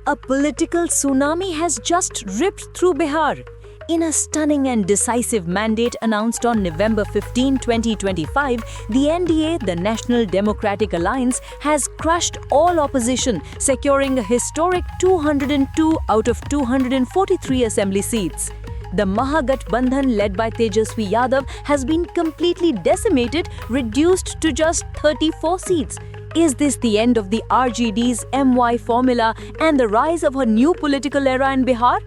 A political tsunami has just ripped through Bihar. In a stunning and decisive mandate announced on November 15, 2025, the NDA, the National Democratic Alliance, has crushed all opposition, securing a historic 202 out of 243 assembly seats. The Mahagathbandhan led by Tejaswi Yadav has been completely decimated, reduced to just 34 seats. Is this the end of the RJD's MY formula and the rise of a new political era in Bihar?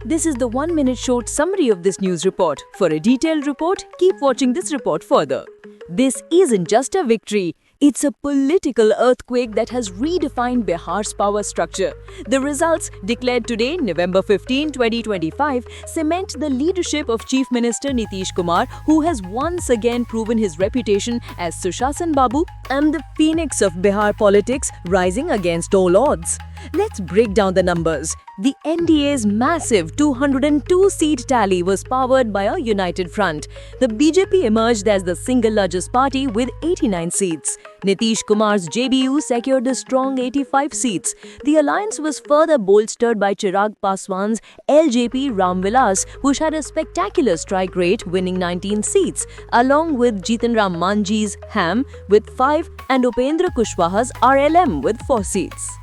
This is the 1-minute short summary of this news report. For a detailed report, keep watching this report further. This isn't just a victory. It's a political earthquake that has redefined Bihar's power structure. The results, declared today, November 15, 2025, cement the leadership of Chief Minister Nitish Kumar, who has once again proven his reputation as Sushasan Babu and the phoenix of Bihar politics, rising against all odds. Let's break down the numbers. The NDA's massive 202-seat tally was powered by a united front. The BJP emerged as the single largest party with 89 seats. Nitish Kumar's JBU secured a strong 85 seats. The alliance was further bolstered by Chirag Paswan's LJP Ramvilas, which had a spectacular strike rate, winning 19 seats, along with Jitan Ram Manjhi's HAM with 5 and Upendra Kushwaha's RLM with 4 seats.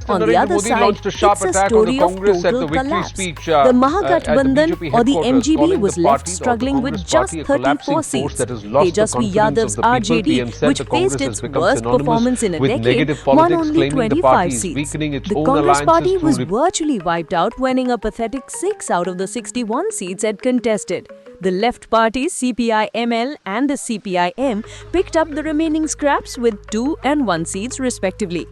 On the other side, it's a story of total collapse. The Mahagathbandhan or the MGB was left struggling with just 34 seats. Tejaswi Yadav's RJD, which faced its worst performance in a decade, won only 25 seats. The Congress party was virtually wiped out, winning a pathetic 6 out of the 61 seats it contested. The left parties CPI-ML and the CPI-M picked up the remaining scraps with 2 and 1 seats respectively.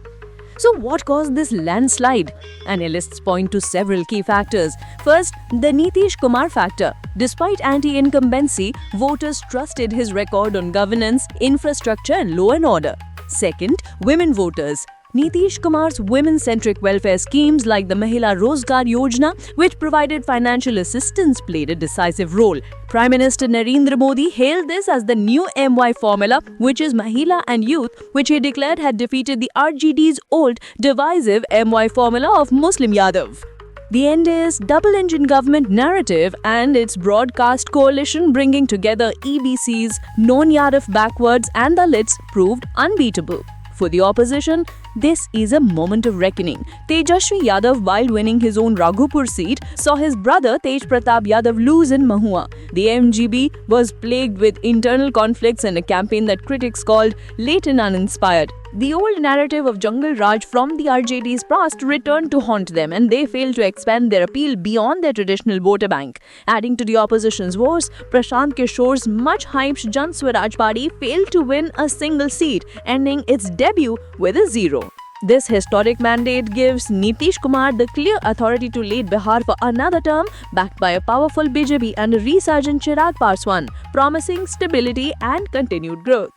So what caused this landslide? Analysts point to several key factors. First, the Nitish Kumar factor. Despite anti-incumbency, voters trusted his record on governance, infrastructure and law and order. Second, women voters. Nitish Kumar's women-centric welfare schemes like the Mahila Rozgar Yojana, which provided financial assistance, played a decisive role. Prime Minister Narendra Modi hailed this as the new MY formula, which is Mahila and Youth, which he declared had defeated the RJD's old, divisive MY formula of Muslim Yadav. The NDA's double-engine government narrative and its broadcast coalition bringing together EBCs, non-Yadav backwards and Dalits proved unbeatable. For the opposition, this is a moment of reckoning. Tejaswi Yadav, while winning his own Raghupur seat, saw his brother Tej Pratap Yadav lose in Mahua. The MGB was plagued with internal conflicts and a campaign that critics called late and uninspired. The old narrative of Jungle Raj from the RJD's past returned to haunt them, and they failed to expand their appeal beyond their traditional voter bank. Adding to the opposition's woes, Prashant Kishore's much-hyped Jan Swaraj party failed to win a single seat, ending its debut with a 0. This historic mandate gives Nitish Kumar the clear authority to lead Bihar for another term, backed by a powerful BJP and a resurgent Chirag Paswan, promising stability and continued growth.